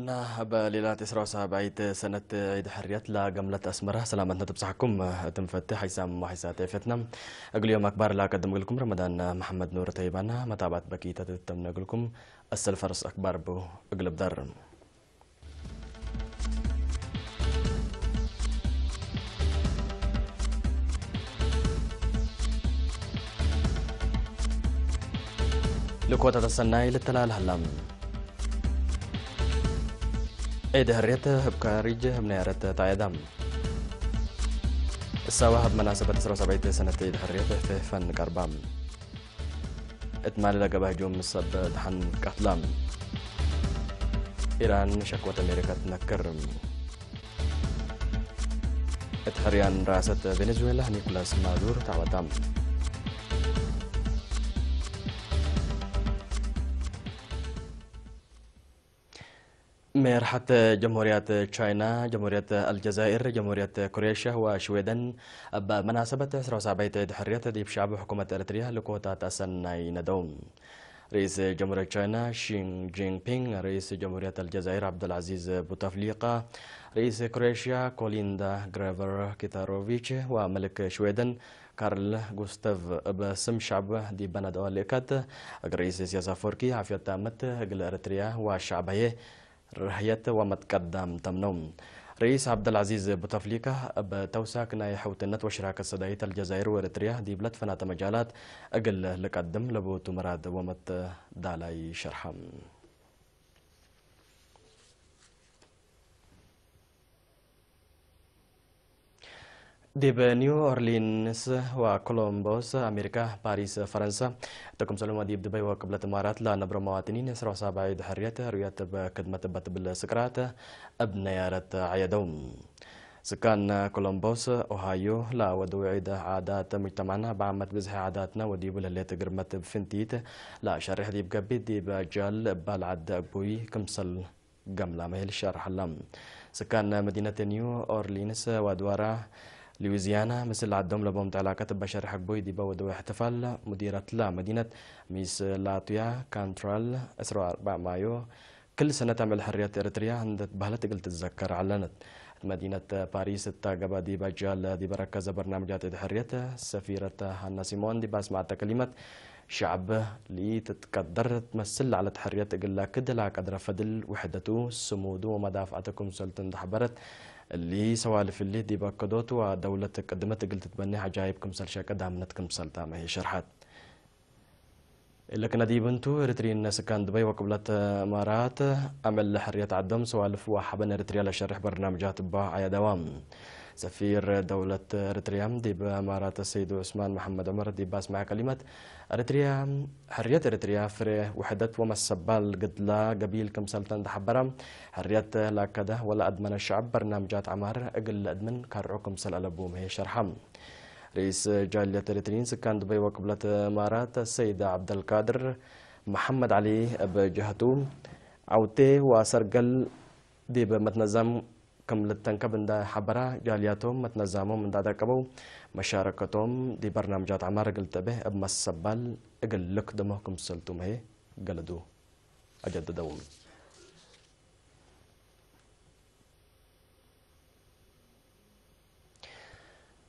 متابعينا بليلة إسراء صباحية سنة عيد حريات لجملة أسمرة سلامتنا تبصحكم تنفتح حسام وحسات فتنا أقول يوم أكبر لا أقدم لكم رمضان محمد نور طيبانا متابعة بكيتة تتمنى لكم السلفرس أكبر بو أقلب دار لكوتا السناي للتلال هلام عيد حريات بكاريج منيرة تايدام السواها بمناسبة إسراء صباحية سنة عيد حريات في فن كربام اتمالي لقبه جوم الصب دحن كتلام إيران شكوى أمريكا تنكر اتحريان رئاسة فنزويلا نيكولاس مادور تعوتام مرحة جمهورية تشاينا، جمهورية الجزائر، جمهورية كرواتيا وشويدن بمناسبة إسراء صباحية عيد حرية ديب شعب حكومة إريتريا لكوتا تسناي ندوم رئيس جمهورية تشاينا شين جين بينغ، رئيس جمهورية الجزائر عبد العزيز بوتفليقة، رئيس كرواتيا كوليندا غريفر كيتاروفيتش وملك شويدن كارل غوستاف باسم شعب دي بندو ليكات رئيس سياسة فوركي عافية تامت قل إريتريا وشعبيه رهية ومتقدم تمنوم رئيس عبد العزيز بوتفليقة بتوساك ناي حوتنت وشراكة صداية الجزائر وإريتريا دي بلد فنات مجالات أقل لقدم لبو تمراد ومت دالاي شرحم ديب نيو أورلينز وكولومبوس أمريكا باريس فرنسا تكم سلوما ديب دبي وقبلة الإمارات لا نبرو مواطنين إسراء صباحية حرية رؤية بخدمة بطب السكرات أبنيارة عيدوم سكان كولومبوس أوهايو لا ودو عيد عادات مجتمعنا بعمت بزح عاداتنا وديب لليت قرمت بفنتيت لا شرح ديب قبي ديب جال بالعد أبوي كمسل قملا مهل شرح اللام سكان مدينة نيو أورلينز ودوارا لويزيانا مثل عدهم لبوم تعلاقات بشر حق بوي ديبا ودو احتفال مديرة لا مدينة ميس لاتويا كانترال إسراء 4 مايو كل سنة تعمل حريات إريتريا عند بهلة تقل تتذكر علنت مدينة باريس التاقبة ديبا جال ديبا ركز برنامجات الحريات سفيرة هانا سيمون ديبا سمعت كلمة شعب اللي تتقدر تمثل على تحريات تقل كده لا قدر فدل وحدته سموده ومدافعتكم سلطن دحبرت اللي سوالف اللي دي باكدوت ودولة قدمت قلت تبني عجايبكم سلشاكة دامنتكم سلطة ما هي شرحات إلا كنا دي بنتو إريتريين سكان دبي وقبلت إمارات عمل حرية عدم سوالف وحبن إريتريا لشرح برنامجات با عيا دوام سفير دولة إريتريا دي بإمارات السيد عثمان محمد عمر دي باسمع كلمة إريتريا حرية إريتريا فري وحدة ومسبال قد لا قبيل كم سلطان دحبرة حرية لا كده ولا أدمن الشعب برنامجات عمار أقل أدمن كارعوكم سل ألبوم هي شرحم رئيس جالية إريتريين سكان دبي وقبلة إمارات السيد عبد القادر محمد علي بجهته عوتي وسرقل دي بمتنظم كملتن كبندا حبرا جالياتهم متنظمهم من دادا كبو مشاركتهم دي برنامجات عمار قلت به أبما السبال اقل لك دمهكم سلتم هي قلدو أجددوهم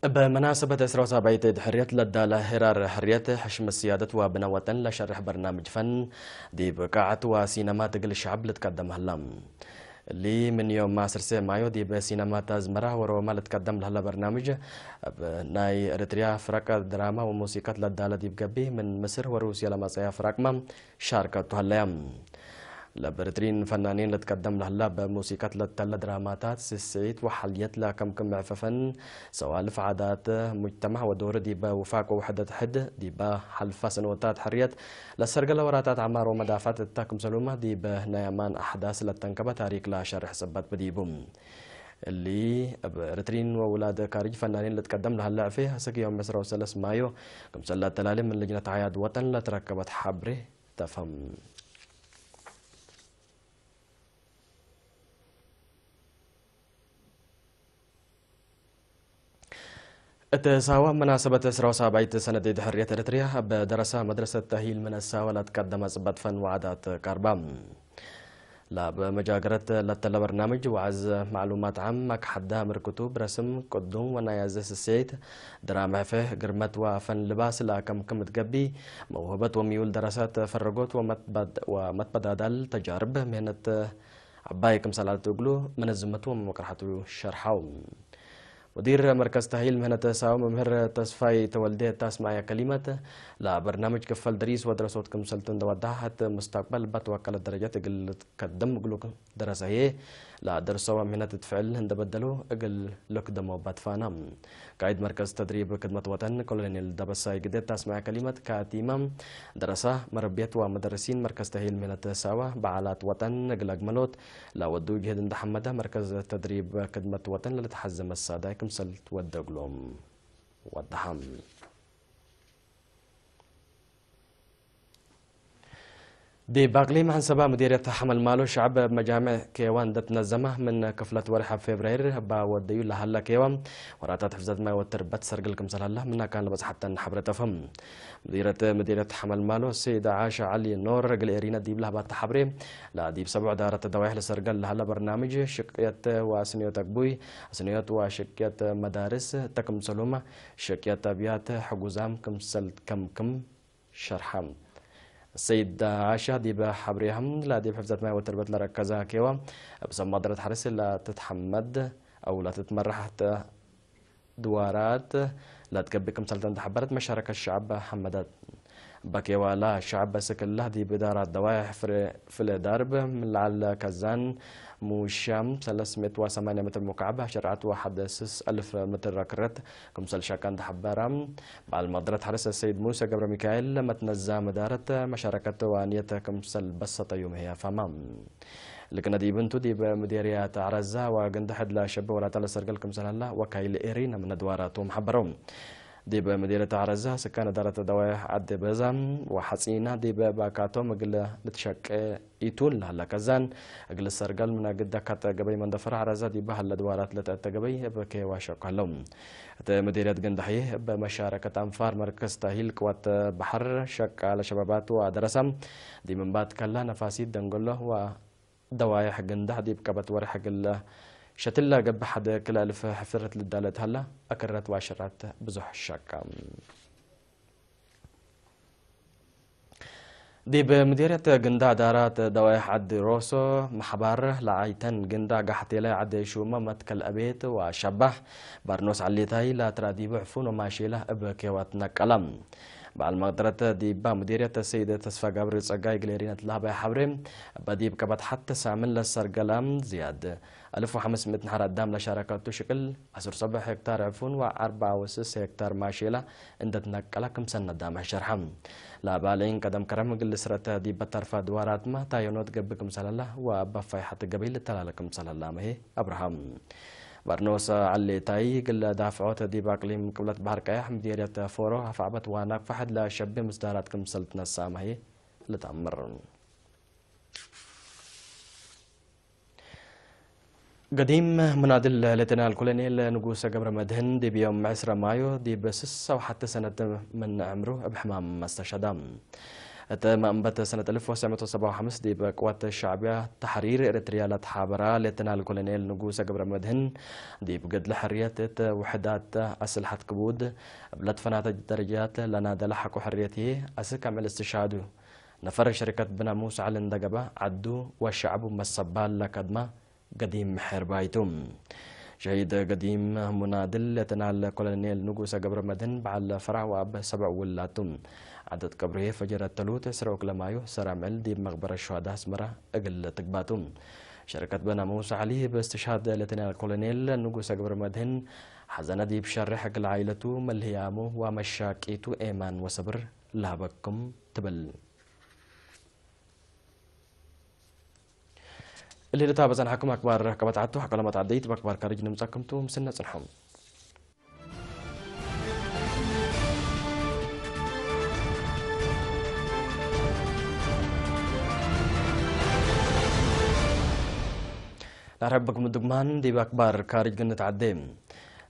بمناسبة إسراء صباحية عيد حرية لدى لهرار حرية حشم السيادة وبنوة لشرح برنامج فن دي بقاعة وسينما تقل الشعب لتقدم هلام اللي من يوم ما سرسي مايو دي بسينما تازمرة وروما لتقدم لهلا برنامج ناي إريتريا فرق دراما وموسيقى لدى دي بقبي من مصر وروسيا لما سيا فرق شاركة هلام لبرترين فنانين لتقدم لهلا بموسيقى لتلا دراماتات سيسيت وحليت لا كم عففن سوالف عادات مجتمع ودور ديبا وفاق وحدة حد ديبا حلفة سنوات حريت لسرقل وراتات عمار ومدافعات التاكم سلومة ديبا نيامان أحداث لتنكبة تاريخ لا شرح سبات بديبهم اللي برترين وولاد كاريج فنانين لتقدم لهلا فيه سقي يوم مصر وسلس مايو كم سلا تلالم من لجنة عياد وطن لتركبت حبره تفهم تساوى مناسبة إسراء صباحية سنة عيد حرية إريتريا بدراسة مدرسة تأهيل من الساوى لتقدم صبت فن وعادات كاربام لا بمجاجرة لتلا برنامج وعز معلومات عامة كحدها مركتوب رسم قدوم ونيازس السيد درامع فيه قرمت وفن لباس لا كم تقبي موهبة وميول دراسات فرقوت ومتبادل تجارب مهنة عباية كمثال تقولوا منظمته ومقرحته شرحوا مدير مركز تأهيل مهنة ساو ممهر تصفاي تولدية تسمع كلمة لا برنامج كفل دريس ودراسات كمسلتون دوضحت مستقبل بتوكل الدرجات اقل قدم قلوك دراسة هي لا درسوا مهنة تفعل هند بدلوا اقل لك دمو باتفانا قائد مركز تدريب خدمة وطن كولونيل دبساي قد تسمع كلمة كاتيمام دراسة مربيات ومدرسين مركز تأهيل مهنة ساوة بعالات وطن اقل اقملوت لا ودو جهد اند حمده مركز تدريب خدمة وطن لتحزم السادة كمسلت ودقلهم ودحم دي باقليم عن سبا مديرية حمل مالو شعب مجامع كيوان تنظمه من كفلة ورحة فبراير با وديو لهلا كيوان وراتات حفظت ما وتربت سرقل كمسل هلا منا كان لبس حتى نحبر تفهم مديرية حمل مالو السيدة عاشة علي نور رجل إيرينا ديب لها بات حبري لا ديب سبع دارة دوايح لسرقل لهلا برنامج شقيات واسنيوت أكبوي اسنيوت وشقيات مدارس تكم سلومة شقيات أبيات حجوزام كمسل كم شرحام السيد عاشا دي بحبريهم لا دي بحفظت ما وتربت لركزها كيوا بسم مدرة حرس لا تتحمد او لا تتمرح دوارات لا تكبكم سلطان تحبرت مشاركة الشعب حمدت بكيوا لا شعب سكن الله دي بدارات دوايح في الدرب من لعل كزان موشام 308 متر مكعب شرعت واحد سس 1000 متر ركرت كمسل شاكان تحبرم بعد مدرة حرس السيد موسى قبر ميكائيل متنزا مدارة مشاركة وانية كمسل بسطة يوم هي فمام لكن دي بنتو دي بمديرية عرزة وقندحد لا شب ولا تلا سرقل كمسل الله وكايل إيرين من دواراتهم حبرهم دي بمديرية عرزة سكان دارة دوايح عد بزم وحسينة دي باكاتو مقل لتشك إيتون لهلا كزان أقل السرقل من قد كات قبي من دفر عرزة دي بهلا دوارات لتقبي بكي واشق لهم مديرية قندحيه بمشاركة أنفار مركز تأهيل قوات بحر شك على شبابات ودرسم دي من بعد كلا نفاسيد دنقله ودوايح قندح دي بكبت ورح قل شتلا قب حد كل ألف حفرت للدالة هلا أكرت واشرت بزح الشاكا دي بمديرية قندا دارات دوايح عد روسو محبار لعيتن قندا قحتي لا عد شوما متكل أبيت وشبه برنوس عليتاي لا ترى دي بعفون وماشيله بكيواتنا كلام بعد المقدرة دي با مديرية السيدة تصفى قبر صقاي قليرين تلابا حبرم بديب كبت حتى سامن للسرقلام زياد 1500 نهار قدام لشركات شكل 17 هكتار عفون و4.6 هكتار ماشيلة عند تنقل كم سنة دام شرحم لا بالين قدم كرم قل سرته دي بطرف دوارات ما تايونوت قبكم صلى الله وبفاي حتى قبيل تلالكم صلى الله مهي ابراهام برنوس علي تاي قل دافعوت دي باقليم قبلت بحر كايح مديرية فورو هفعبت واناك فحد لا شب مصداراتكم سلطنا السامهي لتعمر قديم منادل لتنا الكولونيل نقوس قبر مدهن دي بيوم 10 مايو دي بسس او حتى سنة من عمره بحمام مستشهدام تم أنبت سنة 1957 دي بقوات الشعبية تحرير إريتريا لتحابرة لتنا الكولونيل نقوس قبر مدهن دي بقد لحرية وحدات أسلحة كبود بلد فنات الدرجات لنا دلحق حريته أسك عمل استشهاده نفر شركة بناموس على اندقبة عدو والشعب مسبال لكدمة قديم حربايتم شهيد قديم منادل يتنال كولونيل نقوس قبر مدن بعد فرع واب 7 ولاتم عدد قبره فجر التلوت سروك لمايو سرامل دي مقبرة الشهداء اسمرة اقل تقباتم شركة بناموس عليه باستشهاد لتنال كولونيل نقوس قبر مدن حزن دي بشرح العائلة ملهيامو ومشاكيتو ايمان وصبر لابكم تبل اللي لتابع حكم أكبر كبت عدتو حق لما تعديت بأكبر كارج نمسكمتو مسنة صنحهم لاربكم الدقمان دي بأكبر كارج نتعديم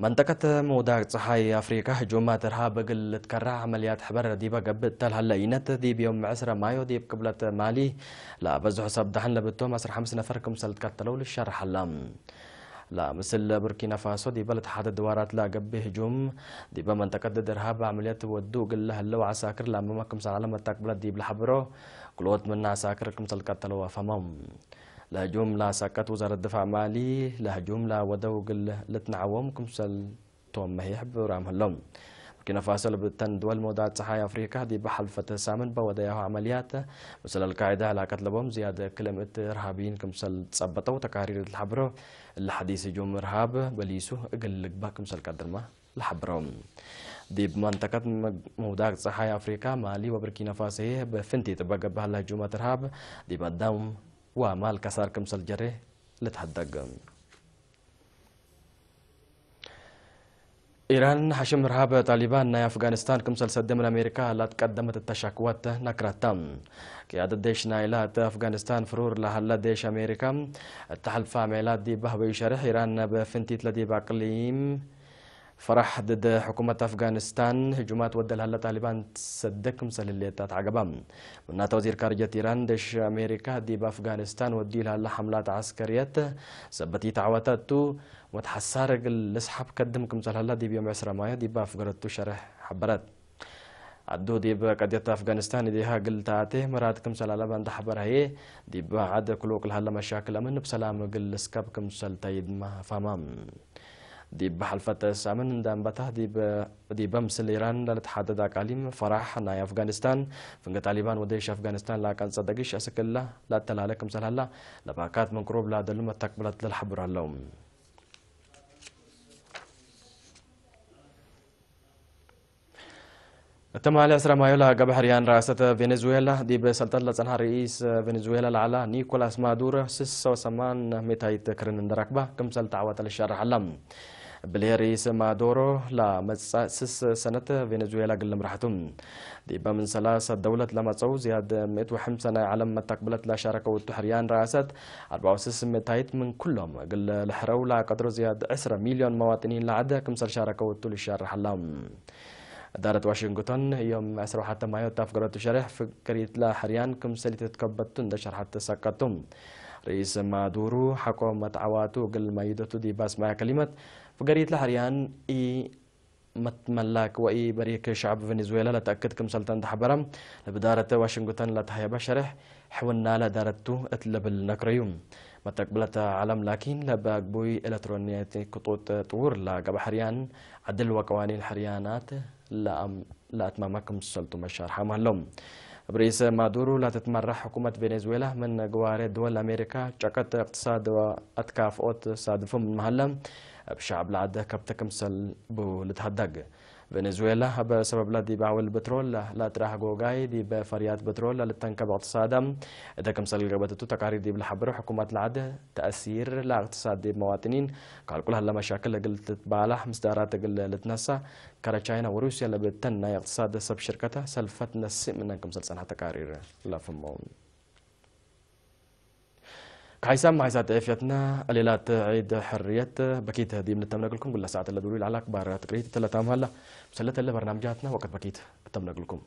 منطقة مودع صحاي أفريقيا هجومات إرهاب قل تكرع عمليات حبر ديبا قبل تل هلأينت دي بيوم 10 مايو ديب قبلة مالي لا بزو حساب دحن لبتوم 15 نفر كمسل تكتلوا للشرح اللام لا مثل بوركينا فاسو دي بلد حد الدوارات لا قبل هجوم ديبا منطقة إرهاب عمليات ودو قل هلو عساكر لا مما كمسل على متاك بلد ديب لحبرو قلوت من عساكر كمسل تكتلوا فمام لا جملة سكت وزارة الدفاع مالي لا جملة ودو قل لتنعوم كمسل توم ما يحب ورام هلوم بوركينا فاسو لبتن دول مودات صحايا أفريقيا دي بحلفة سامن بوداياه عمليات مثل القاعدة لا كتلبهم زيادة كلمة إرهابيين كمسل تصبطوا تقارير الحبرو الحديث جم إرهاب بليسو قل لقبا كمسل قدرما الحبرهم دي بمنطقة مودات صحايا أفريقيا مالي وبوركينا فاسو بفنتي تبقى بهلا هجومات إرهاب دي بداوم ومال كسار كمسل جره لتحدق إيران حشم إرهاب طالبان نا أفغانستان كمسل سد من أمريكا لا تقدمت التشكوات نكرتام قيادة ديش نايلات أفغانستان فرور لهلا ديش أمريكا التحالف عملات دي بهوي شرح إيران بفنتيت لدي بأقليم فرح ضد حكومة أفغانستان هجومات ودل هلا طالبان تصدق مثل اللي تعقبام من وزير خارجية إيران دش أمريكا دي بأفغانستان ودي لها حملات عسكرية سبتي تعواتاتو متحسار الاسحاب قدم كمثل هلا دي بيوم 10 مايو دي بأفغانستان شرح حبرات عدو دي بقضية أفغانستان دي ها قلتاته مرات كمثل هلا بند حبر هي دي بعد كلوك هلا مشاكل أمن بسلام قل سكاب كمثل تايد ما فمام دي بحلفة سامن دام بته دي بمثل إيران لتحدد أقاليم فرح ناي أفغانستان فنج طالبان وديش أفغانستان لا كان صدقش أسكلا لا تلالك مثل هلا لباكات من قروب لا دلما تقبلت للحبر اللوم تم على أسرى مايولا قبل حريان رئاسة فنزويلا دي بسلطة لصنع رئيس فنزويلا العلا نيكولاس مادورو سيسو سمان ميتايت كرن دركبة كمسل تعوات للشارع حلم بلي رئيس مادورو لا سس سنة فنزويلا قل مرحتم دي من ثلاثة دولة لما تصو زياد 105 سنة علم تقبلت لا شاركة وتحريان رئاسة 64 ميتايت من كلهم قل الحرو لا قدر زياد 10 مليون مواطنين لعدة كمسل شاركة وتول الشارع حلم دارت واشنطن يوم 10 مايو تفقرت شرح فكريت لا حريان كم سلت تكبتن ده شرحت سكتم رئيس مادورو حكومة عواتو قل ما يدتو دي باس مع كلمة فكريت لا حريان اي متملاك واي بريك شعب فنزويلا لا تاكد كم سلطان تحبرم لبدارة واشنطن لا تحيا شرح حولنا لا دارتو اتلب النكريوم ما تقبلت علم لكن لباق بوي الكترونيات خطوط طور لا قبل حريان عدل وقوانين الحريانات لا أتمامكم سلطو مشار حمالهم برئيس مادورو لا تتمرح حكومة فنزويلا من جوار دول أمريكا شكت اقتصاد وأتكافؤات صادفهم من محلهم بشعب العادة كبتكم سلبو لتهدق فنزويلا بسبب لا دي بعول البترول لا تراح جوجاي دي بفريات بترول لا تنكب اقتصادهم إذا كم سل قبتتو تقارير دي بالحبر حكومات العادة تأثير لا اقتصاد دي مواطنين قال كل هلا مشاكل قلت تبالح مصدرات قل لتنسى كارا وروسيا اللي بتنا اقتصاد سب شركتها سلفت نسي منكم سلسنة تقارير لا فمون كايسام معيسات عيفيتنا الليلات عيد حرية بكيت هدي من التمنى لكم كل ساعة اللي دوري على أكبر تقريت 3 هلا مسلت اللي برنامجاتنا وقت بكيت التمنى لكم